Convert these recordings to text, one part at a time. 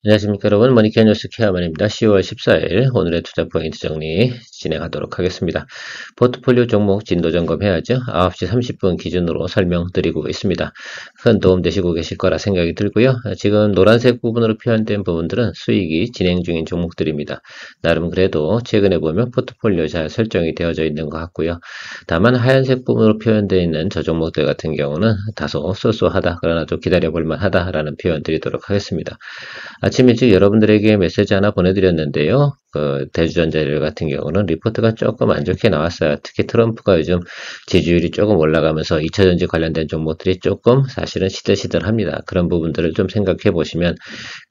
안녕하십니까 여러분, 머니케어 뉴스 케어만입니다. 10월 14일 오늘의 투자 포인트 정리 진행하도록 하겠습니다. 포트폴리오 종목 진도 점검해야죠. 9시 30분 기준으로 설명드리고 있습니다. 큰 도움 되시고 계실 거라 생각이 들고요. 지금 노란색 부분으로 표현된 부분들은 수익이 진행 중인 종목들입니다. 나름 그래도 최근에 보면 포트폴리오 잘 설정이 되어져 있는 것 같고요. 다만 하얀색 부분으로 표현되어 있는 저 종목들 같은 경우는 다소 쏘쏘하다, 그러나 좀 기다려볼 만하다라는 표현 드리도록 하겠습니다. 아침 일찍 여러분들에게 메시지 하나 보내드렸는데요. 대주전자재 같은 경우는 리포트가 조금 안 좋게 나왔어요. 특히 트럼프가 요즘 지지율이 조금 올라가면서 2차전지 관련된 종목들이 조금 사실은 시들시들합니다. 그런 부분들을 좀 생각해 보시면,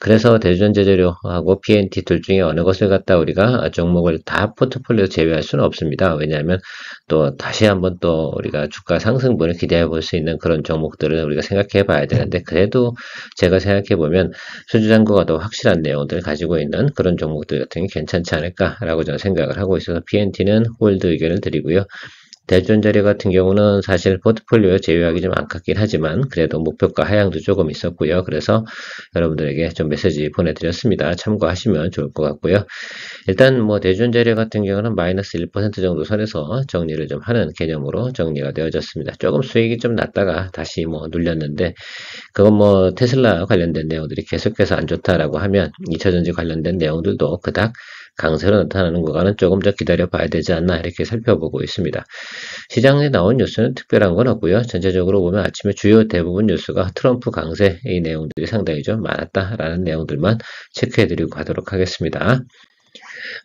그래서 대주전자재료하고 PNT 둘 중에 어느 것을 갖다 우리가 종목을 다 포트폴리오 제외할 수는 없습니다. 왜냐하면 또 다시 한번 또 우리가 주가 상승분을 기대해 볼 수 있는 그런 종목들을 우리가 생각해 봐야 되는데, 그래도 제가 생각해 보면 수주잔고가 더 확실한 내용들을 가지고 있는 그런 종목들 같은 게 괜찮지 않을까라고 저는 생각을 하고 있어서 PNT는 홀드 의견을 드리고요. 대주전자재 같은 경우는 사실 포트폴리오에 제외하기 좀 아깝긴 하지만 그래도 목표가 하향도 조금 있었고요. 그래서 여러분들에게 좀 메시지 보내드렸습니다. 참고하시면 좋을 것 같고요. 일단 뭐 대주전자재 같은 경우는 마이너스 1% 정도 선에서 정리를 좀 하는 개념으로 정리가 되어졌습니다. 조금 수익이 좀 났다가 다시 뭐 눌렸는데, 그건 뭐 테슬라 관련된 내용들이 계속해서 안 좋다라고 하면 2차전지 관련된 내용들도 그닥 강세로 나타나는 구간은 조금 더 기다려 봐야 되지 않나, 이렇게 살펴보고 있습니다. 시장에 나온 뉴스는 특별한 건 없고요. 전체적으로 보면 아침에 주요 대부분 뉴스가 트럼프 강세, 이 내용들이 상당히 좀 많았다라는 내용들만 체크해드리고 가도록 하겠습니다.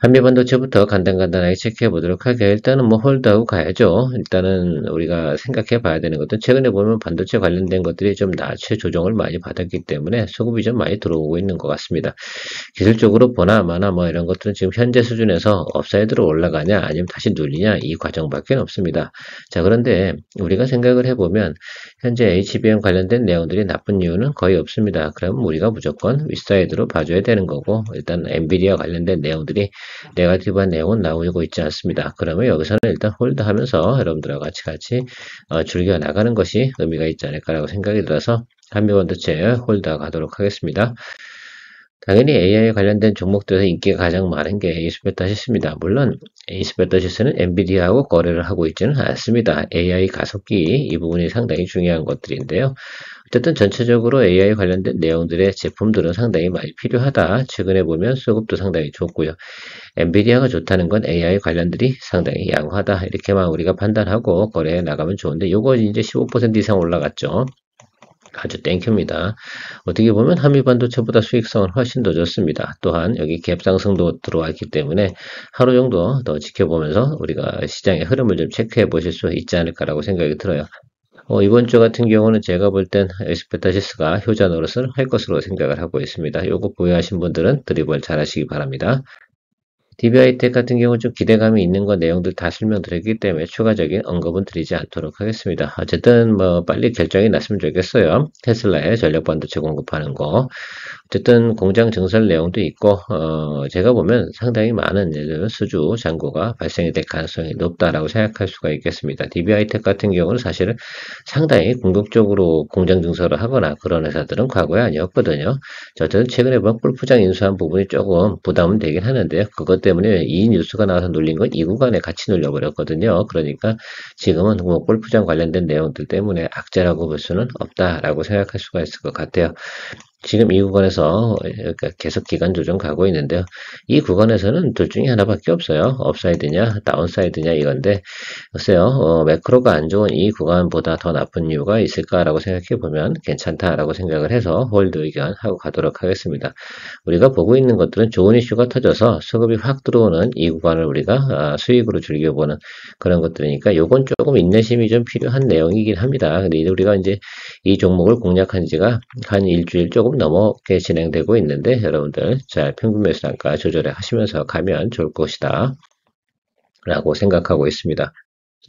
한미반도체부터 간단하게 체크해 보도록 할게요. 일단은 뭐 홀드하고 가야죠. 일단은 우리가 생각해 봐야 되는 것은, 최근에 보면 반도체 관련된 것들이 좀 낮춰 조정을 많이 받았기 때문에 수급이 좀 많이 들어오고 있는 것 같습니다. 기술적으로 보나 마나 뭐 이런 것들은 지금 현재 수준에서 업사이드로 올라가냐 아니면 다시 눌리냐, 이 과정밖에 없습니다. 자, 그런데 우리가 생각을 해보면 현재 HBM 관련된 내용들이 나쁜 이유는 거의 없습니다. 그럼 우리가 무조건 윗사이드로 봐줘야 되는 거고, 일단 엔비디아 관련된 내용들이 네거티브한 내용은 나오고 있지 않습니다. 그러면 여기서는 일단 홀드하면서 여러분들과 같이 즐겨 나가는 것이 의미가 있지 않을까라고 생각이 들어서 한미반도체 홀드하고 가도록 하겠습니다. 당연히 AI 관련된 종목들에서 인기가 가장 많은 게 에이스베타시스입니다. 물론 에이스베타시스는 엔비디아하고 거래를 하고 있지는 않습니다. AI 가속기, 이 부분이 상당히 중요한 것들인데요. 어쨌든 전체적으로 AI 관련된 내용들의 제품들은 상당히 많이 필요하다. 최근에 보면 수급도 상당히 좋고요. 엔비디아가 좋다는 건 AI 관련들이 상당히 양호하다, 이렇게만 우리가 판단하고 거래해 나가면 좋은데, 요거 이제 15% 이상 올라갔죠. 아주 땡큐입니다. 어떻게 보면 한미반도체보다 수익성은 훨씬 더 좋습니다. 또한 여기 갭 상승도 들어왔기 때문에 하루 정도 더 지켜보면서 우리가 시장의 흐름을 좀 체크해 보실 수 있지 않을까라고 생각이 들어요. 이번 주 같은 경우는 제가 볼 땐 에스페타시스가 효자 노릇을 할 것으로 생각을 하고 있습니다. 요거 보유하신 분들은 드리블 잘 하시기 바랍니다. DBI텍 같은 경우 좀 기대감이 있는 거 내용들 다 설명드렸기 때문에 추가적인 언급은 드리지 않도록 하겠습니다. 어쨌든 뭐 빨리 결정이 났으면 좋겠어요. 테슬라에 전력 반도체 공급하는 거. 어쨌든 공장 증설 내용도 있고, 제가 보면 상당히 많은 예를 들면 수주 잔고가 발생이 될 가능성이 높다라고 생각할 수가 있겠습니다. DBI텍 같은 경우는 사실은 상당히 공격적으로 공장 증설을 하거나 그런 회사들은 과거에 아니었거든요. 어쨌든 최근에 보면 골프장 인수한 부분이 조금 부담은 되긴 하는데요. 그것 때문에 이 뉴스가 나와서 눌린 건 이 구간에 같이 눌려버렸거든요. 그러니까 지금은 뭐 골프장 관련된 내용들 때문에 악재라고 볼 수는 없다라고 생각할 수가 있을 것 같아요. 지금 이 구간에서 계속 기간 조정 가고 있는데요. 이 구간에서는 둘 중에 하나밖에 없어요. 업사이드냐 다운사이드냐, 이건데 글쎄요, 매크로가 안 좋은 이 구간보다 더 나쁜 이유가 있을까라고 생각해 보면 괜찮다라고 생각을 해서 홀드 의견 하고 가도록 하겠습니다. 우리가 보고 있는 것들은 좋은 이슈가 터져서 수급이 확 들어오는 이 구간을 우리가 수익으로 즐겨보는 그런 것들이니까, 요건 조금 인내심이 좀 필요한 내용이긴 합니다. 근데 우리가 이제 이 종목을 공략한 지가 한 일주일 조금 넘게 진행되고 있는데, 여러분들 잘 평균 매수 단가 조절해 하시면서 가면 좋을 것이다 라고 생각하고 있습니다.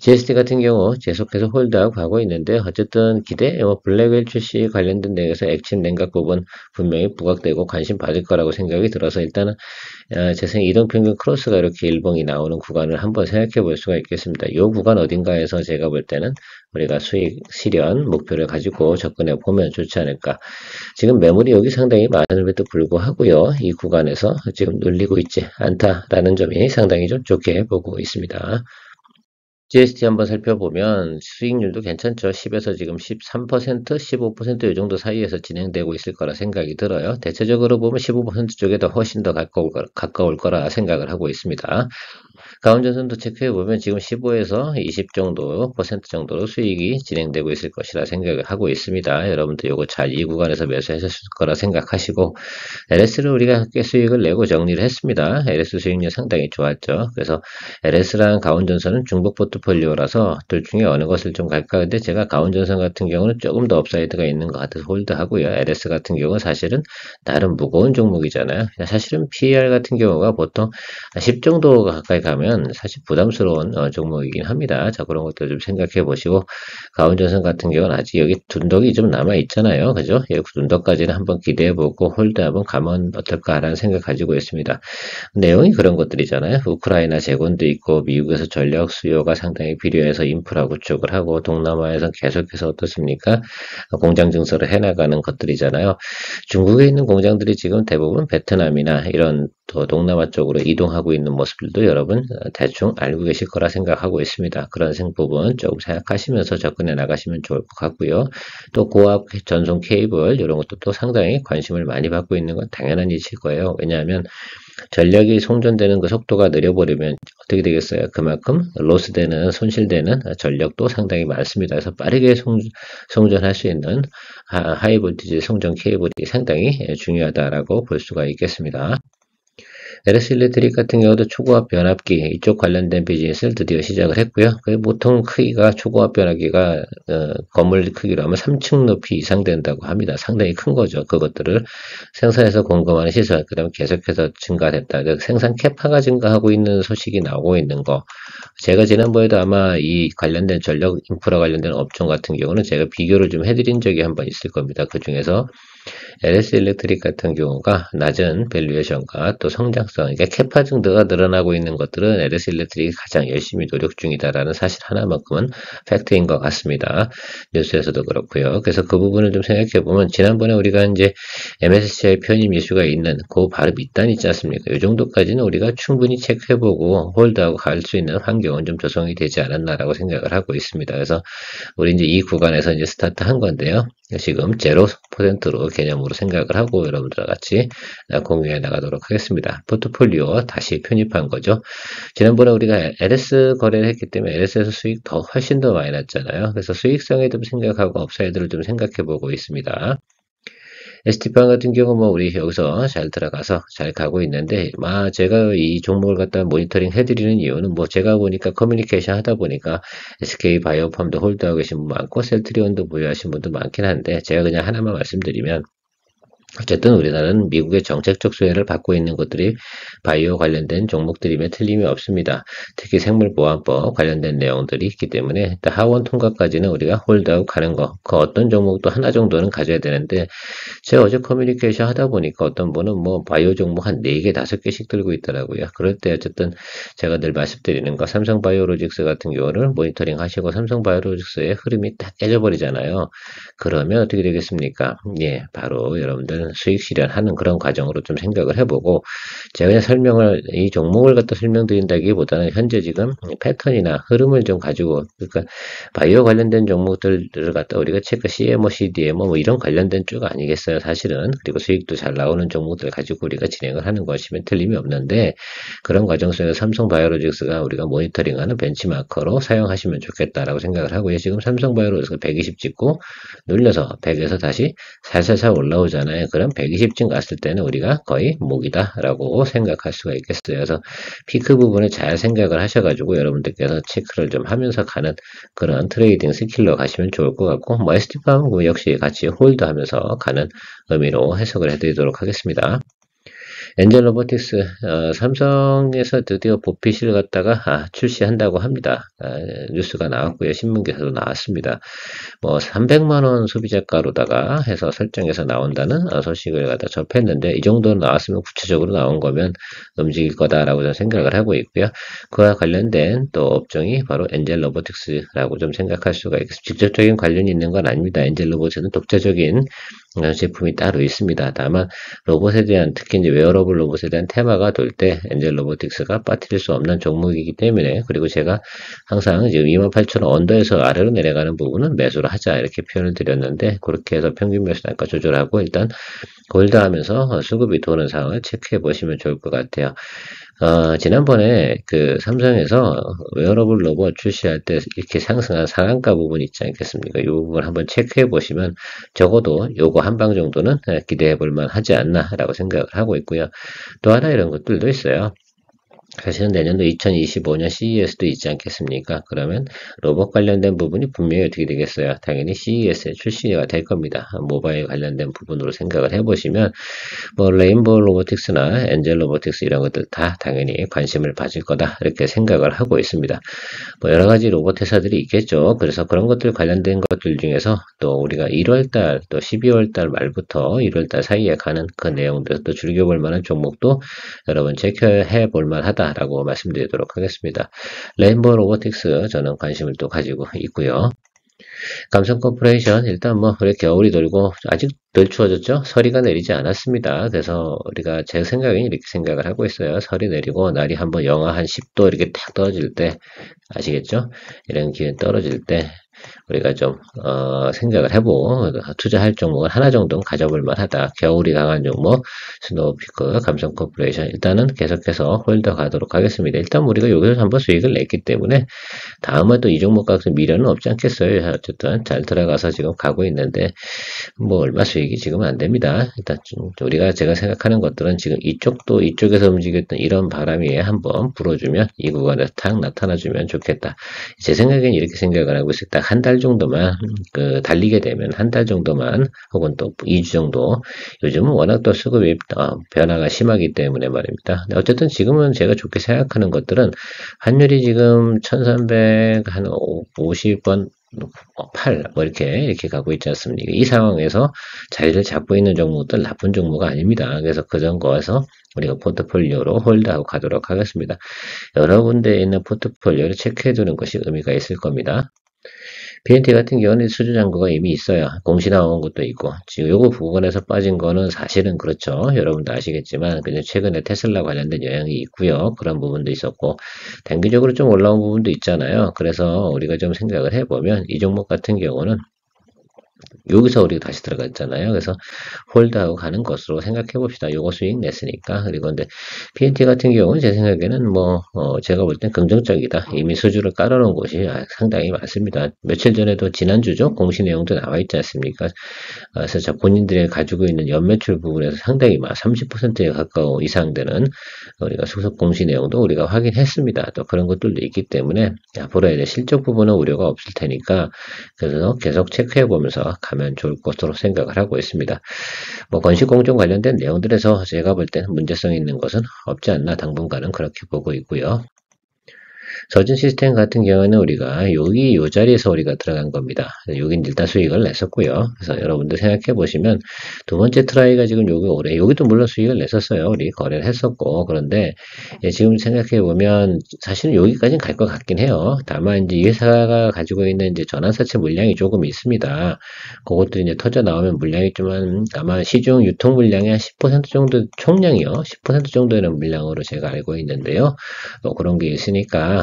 GST 같은 경우 계속해서 홀드하고 가고 있는데 어쨌든 기대 블랙웰 출시 관련된 내용에서 액침 냉각 부분 분명히 부각되고 관심 받을 거라고 생각이 들어서 일단은 재생 이동평균 크로스가 이렇게 일봉이 나오는 구간을 한번 생각해 볼 수가 있겠습니다. 이 구간 어딘가에서 제가 볼 때는 우리가 수익 실현 목표를 가지고 접근해 보면 좋지 않을까. 지금 매물이 여기 상당히 많음에도 불구하고요. 이 구간에서 지금 눌리고 있지 않다라는 점이 상당히 좀 좋게 보고 있습니다. GST 한번 살펴보면 수익률도 괜찮죠. 10에서 지금 13%, 15%이 정도 사이에서 진행되고 있을 거라 생각이 들어요. 대체적으로 보면 15% 쪽에 더 훨씬 더 가까울 거라 생각을 하고 있습니다. 가운전선도 체크해보면 지금 15에서 20 정도, 퍼센트 정도로 수익이 진행되고 있을 것이라 생각을 하고 있습니다. 여러분들 요거 잘 이 구간에서 매수하셨을 거라 생각하시고, LS를 우리가 꽤 수익을 내고 정리를 했습니다. LS 수익률 상당히 좋았죠. 그래서 LS랑 가온전선은 중복 포트폴리오라서 둘 중에 어느 것을 좀 갈까? 근데 제가 가온전선 같은 경우는 조금 더 업사이드가 있는 것 같아서 홀드하고요. LS 같은 경우는 사실은 나름 무거운 종목이잖아요. 사실은 PER 같은 경우가 보통 10 정도 가까이 가면 사실 부담스러운 종목이긴 합니다. 자, 그런 것들 좀 생각해 보시고, 가온전선 같은 경우는 아직 여기 둔덕이 좀 남아 있잖아요. 그죠? 예, 둔덕까지는 한번 기대해 보고 홀드 한번 가면 어떨까라는 생각 가지고 있습니다. 내용이 그런 것들이잖아요. 우크라이나 재건도 있고 미국에서 전력 수요가 상당히 필요해서 인프라 구축을 하고 동남아에서 계속해서 어떻습니까? 공장 증설을 해나가는 것들이잖아요. 중국에 있는 공장들이 지금 대부분 베트남이나 이런 또 동남아 쪽으로 이동하고 있는 모습들도 여러분 대충 알고 계실 거라 생각하고 있습니다. 그런 부분 조금 생각하시면서 접근해 나가시면 좋을 것 같고요. 또 고압 전송 케이블 이런 것도 또 상당히 관심을 많이 받고 있는 건 당연한 일일 거예요. 왜냐하면 전력이 송전되는 그 속도가 느려버리면 어떻게 되겠어요? 그만큼 로스되는 손실되는 전력도 상당히 많습니다. 그래서 빠르게 송전할 수 있는 하이 볼티지 송전 케이블이 상당히 중요하다라고 볼 수가 있겠습니다. LS 일렉트릭 같은 경우도 초고압 변압기 이쪽 관련된 비즈니스를 드디어 시작을 했고요. 보통 크기가 초고압 변압기가 건물 크기로 하면 3층 높이 이상 된다고 합니다. 상당히 큰 거죠. 그것들을 생산해서 공급하는 시설, 그다음에 계속해서 증가됐다. 생산 캐파가 증가하고 있는 소식이 나오고 있는 거. 제가 지난번에도 아마 이 관련된 전력 인프라 관련된 업종 같은 경우는 제가 비교를 좀 해드린 적이 한번 있을 겁니다. 그 중에서 LS 일렉트릭 같은 경우가 낮은 밸류에이션과 또 성장성, 그러니까 캐파 증가가 늘어나고 있는 것들은 LS 일렉트릭이 가장 열심히 노력 중이다라는 사실 하나만큼은 팩트인 것 같습니다. 뉴스에서도 그렇고요. 그래서 그 부분을 좀 생각해 보면 지난번에 우리가 이제 MSCI 편입 이슈가 있는 그 바로 밑단 있지 않습니까? 이 정도까지는 우리가 충분히 체크해보고 홀드하고 갈 수 있는 환경은 좀 조성이 되지 않았나라고 생각을 하고 있습니다. 그래서 우리 이제 이 구간에서 이제 스타트 한 건데요. 지금 0%로 개념으로 생각을 하고 여러분들과 같이 공유해 나가도록 하겠습니다. 포트폴리오 다시 편입한 거죠. 지난번에 우리가 LS 거래를 했기 때문에 LS에서 수익 훨씬 더 많이 났잖아요. 그래서 수익성에 좀 생각하고 업사이드를 좀 생각해 보고 있습니다. ST판 같은 경우 뭐 우리 여기서 잘 들어가서 잘 가고 있는데 제가 이 종목을 갖다 모니터링 해드리는 이유는 뭐 제가 보니까 커뮤니케이션 하다 보니까 SK 바이오팜도 홀드하고 계신 분 많고 셀트리온도 보유하신 분도 많긴 한데 제가 그냥 하나만 말씀드리면 어쨌든 우리나라는 미국의 정책적 수혜를 받고 있는 것들이 바이오 관련된 종목들임에 틀림이 없습니다. 특히 생물보안법 관련된 내용들이 있기 때문에 하원 통과까지는 우리가 홀드아웃 가는 거, 그 어떤 종목도 하나 정도는 가져야 되는데 제가 어제 커뮤니케이션 하다 보니까 어떤 분은 뭐 바이오 종목 한 4개, 5개씩 들고 있더라고요. 그럴 때 어쨌든 제가 늘 말씀드리는 거 삼성바이오로직스 같은 경우를 모니터링 하시고 삼성바이오로직스의 흐름이 딱 깨져버리잖아요. 그러면 어떻게 되겠습니까? 예, 바로 여러분들 수익 실현하는 그런 과정으로 좀 생각을 해보고 제가 그냥 이 종목을 갖다 설명드린다기보다는 현재 지금 패턴이나 흐름을 좀 가지고 그러니까 바이오 관련된 종목들을 갖다 우리가 체크 CMO, CDMO 뭐 이런 관련된 쪽 아니겠어요, 사실은. 그리고 수익도 잘 나오는 종목들 가지고 우리가 진행을 하는 것이면 틀림이 없는데 그런 과정 속에서 삼성바이오로직스가 우리가 모니터링하는 벤치마커로 사용하시면 좋겠다라고 생각을 하고요. 지금 삼성바이오로직스가 120 찍고 눌려서 100에서 다시 살살살 올라오잖아요. 그럼 120쯤 갔을 때는 우리가 거의 목이다라고 생각할 수가 있겠어요. 그래서 피크 부분을 잘 생각을 하셔가지고 여러분들께서 체크를 좀 하면서 가는 그런 트레이딩 스킬로 가시면 좋을 것 같고 뭐 ST팜 역시 같이 홀드하면서 가는 의미로 해석을 해드리도록 하겠습니다. 엔젤 로보틱스, 삼성에서 드디어 보핏을 갖다가 출시한다고 합니다. 뉴스가 나왔고요. 신문 기사도 나왔습니다. 뭐 300만 원 소비자가로다가 해서 설정해서 나온다는 소식을 갖다 접했는데, 이 정도 나왔으면 구체적으로 나온 거면 움직일 거다라고 저는 생각을 하고 있고요. 그와 관련된 또 업종이 바로 엔젤 로보틱스라고 좀 생각할 수가 있습니다. 직접적인 관련이 있는 건 아닙니다. 엔젤 로봇은 독자적인 제품이 따로 있습니다. 다만 로봇에 대한, 특히 이제 웨어러블 로봇에 대한 테마가 돌 때 엔젤 로보틱스가 빠뜨릴 수 없는 종목이기 때문에, 그리고 제가 항상 지금 28,000원 언더에서 아래로 내려가는 부분은 매수를 하자 이렇게 표현을 드렸는데, 그렇게 해서 평균 매수 단가 조절하고 일단 홀드하면서 수급이 도는 상황을 체크해 보시면 좋을 것 같아요. 지난번에 그 삼성에서 웨어러블 로봇 출시할 때 이렇게 상승한 상한가 부분 있지 않겠습니까? 이 부분 한번 체크해 보시면 적어도 요거 한 방 정도는 기대해 볼 만하지 않나라고 생각을 하고 있고요. 또 하나 이런 것들도 있어요. 사실은 내년도 2025년 CES도 있지 않겠습니까? 그러면 로봇 관련된 부분이 분명히 어떻게 되겠어요? 당연히 CES에 출시가 될 겁니다. 모바일 관련된 부분으로 생각을 해보시면 뭐 레인보우 로보틱스나 엔젤 로보틱스 이런 것들 다 당연히 관심을 가질 거다 이렇게 생각을 하고 있습니다. 뭐 여러 가지 로봇 회사들이 있겠죠. 그래서 그런 것들 관련된 것들 중에서 또 우리가 1월달 또 12월달 말부터 1월달 사이에 가는 그 내용들 또 즐겨볼 만한 종목도 여러분 체크해 볼 만하다라고 말씀드리도록 하겠습니다. 레인보우 로보틱스 저는 관심을 또 가지고 있고요. 감성 코퍼레이션 일단 뭐 그래 겨울이 돌고 아직 덜 추워졌죠? 서리가 내리지 않았습니다. 그래서 우리가 제 생각엔 이렇게 생각을 하고 있어요. 설이 내리고 날이 한번 영하 한 10도 이렇게 탁 떨어질 때, 아시겠죠? 이런 기회 떨어질 때 우리가 좀 생각을 해보고 투자할 종목을 하나 정도는 가져볼 만하다. 겨울이 강한 종목 스노우피크, 감성 코퍼레이션 일단은 계속해서 홀더 가도록 하겠습니다. 일단 우리가 여기서 한번 수익을 냈기 때문에 다음에 또 이 종목 가서 미련은 없지 않겠어요. 어쨌든 잘 들어가서 지금 가고 있는데 뭐 얼마 수익이 지금 안 됩니다. 일단 우리가 제가 생각하는 것들은 지금 이쪽도 이쪽에서 움직였던 이런 바람이 한번 불어주면 이 구간에 탁 나타나주면 좋겠다. 제 생각엔 이렇게 생각을 하고 있어요. 딱 한 달 정도만 달리게 되면 한 달 정도만 혹은 또 2주 정도, 요즘은 워낙 또 수급이 변화가 심하기 때문에 말입니다. 어쨌든 지금은 제가 좋게 생각하는 것들은 환율이 지금 1300 한 50원 8, 뭐 이렇게 가고 있지 않습니까? 이 상황에서 자리를 잡고 있는 종목들 나쁜 종목은 아닙니다. 그래서 그 정도에서 우리가 포트폴리오로 홀드하고 가도록 하겠습니다. 여러 군데에 있는 포트폴리오를 체크해 두는 것이 의미가 있을 겁니다. BNT 같은 경우는 수주 잔고가 이미 있어요. 공시 나온 것도 있고, 지금 요거 부분에서 빠진 거는 사실은 그렇죠. 여러분도 아시겠지만, 그냥 최근에 테슬라 관련된 영향이 있고요. 그런 부분도 있었고, 단기적으로 좀 올라온 부분도 있잖아요. 그래서 우리가 좀 생각을 해보면, 이 종목 같은 경우는 여기서 우리가 다시 들어갔잖아요. 그래서 홀드하고 가는 것으로 생각해 봅시다. 요거 수익 냈으니까. 그리고 근데 PNT 같은 경우는 제 생각에는 제가 볼 땐 긍정적이다. 이미 수주를 깔아놓은 곳이 상당히 많습니다. 며칠 전에도 지난주죠. 공시 내용도 나와 있지 않습니까? 그래서 본인들이 가지고 있는 연매출 부분에서 상당히 30%에 가까운 이상 되는 우리가 수석 공시 내용도 우리가 확인했습니다. 또 그런 것들도 있기 때문에 앞으로 이제 실적 부분은 우려가 없을 테니까, 그래서 계속 체크해 보면서 가면 좋을 것으로 생각을 하고 있습니다. 건식공정 관련된 내용들에서 제가 볼 때는 문제성 있는 것은 없지 않나 당분간은 그렇게 보고 있고요. 서진 시스템 같은 경우는 우리가 요 자리에서 우리가 들어간 겁니다. 여긴 일단 수익을 냈었고요. 그래서 여러분들 생각해 보시면 두 번째 트라이가 지금 여기도 물론 수익을 냈었어요. 우리 거래를 했었고, 그런데 지금 생각해 보면 사실은 여기까지는 갈 것 같긴 해요. 다만 이제 이 회사가 가지고 있는 이제 전환사채 물량이 조금 있습니다. 그것도 이제 터져 나오면 물량이 좀 아마 시중 유통 물량의 한 10% 정도, 총량이요. 10% 정도의 물량으로 제가 알고 있는데요. 그런 게 있으니까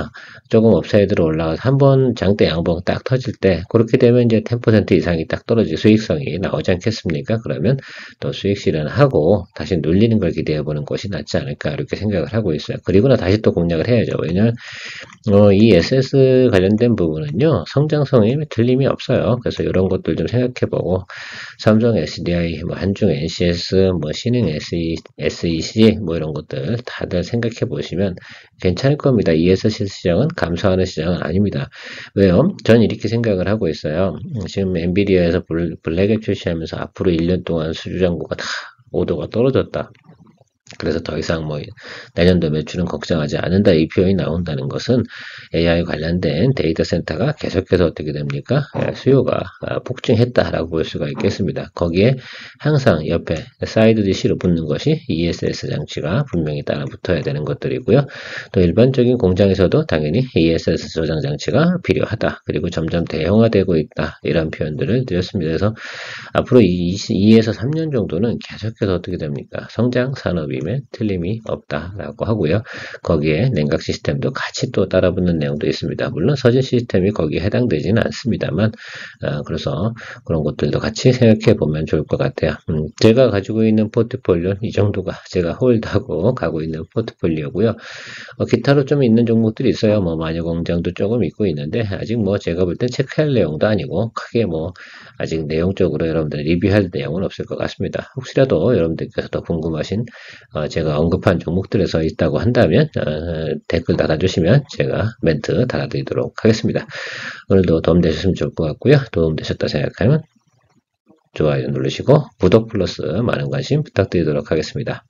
조금 업사이드로 올라가서 한번 장대 양봉 딱 터질 때, 그렇게 되면 이제 10% 이상이 딱 떨어지고 수익성이 나오지 않겠습니까? 그러면 또 수익 실현하고 다시 눌리는 걸 기대해 보는 것이 낫지 않을까 이렇게 생각을 하고 있어요. 그리고 나 다시 또 공략을 해야죠. 왜냐면 이 SS 관련된 부분은요, 성장성이 틀림이 없어요. 그래서 이런 것들 좀 생각해보고, 삼성 SDI, 한중 NCS, 신흥 SEC, 이런 것들 다들 생각해보시면 괜찮을 겁니다. ESS 시장은 감소하는 시장은 아닙니다. 왜요? 전 이렇게 생각을 하고 있어요. 지금 엔비디아에서 블랙에 출시하면서 앞으로 1년 동안 수주 잔고가 다 오더가 떨어졌다. 그래서 더 이상 뭐 내년도 매출은 걱정하지 않는다 이 표현이 나온다는 것은 AI 관련된 데이터 센터가 계속해서 어떻게 됩니까? 수요가 폭증했다라고 볼 수가 있겠습니다. 거기에 항상 옆에 사이드 디시로 붙는 것이 ESS 장치가 분명히 따라 붙어야 되는 것들이고요. 또 일반적인 공장에서도 당연히 ESS 저장 장치가 필요하다. 그리고 점점 대형화되고 있다. 이런 표현들을 드렸습니다. 그래서 앞으로 2에서 3년 정도는 계속해서 어떻게 됩니까? 성장 산업임에 틀림이 없다라고 하고요. 거기에 냉각 시스템도 같이 또 따라붙는 내용도 있습니다. 물론 서진 시스템이 거기에 해당되지는 않습니다만, 그래서 그런 것들도 같이 생각해 보면 좋을 것 같아요. 제가 가지고 있는 포트폴리오 이 정도가 제가 홀드하고 가고 있는 포트폴리오고요. 기타로 좀 있는 종목들이 있어요. 뭐 마녀 공장도 조금 있고 있는데 아직 뭐 제가 볼 때 체크할 내용도 아니고 크게 뭐 아직 내용적으로 여러분들 리뷰할 내용은 없을 것 같습니다. 혹시라도 여러분들께서 더 궁금하신 제가 언급한 종목들에서 있다고 한다면 댓글 달아주시면 제가 멘트 달아드리도록 하겠습니다. 오늘도 도움되셨으면 좋을 것 같고요. 도움되셨다 생각하면 좋아요 누르시고 구독 플러스 많은 관심 부탁드리도록 하겠습니다.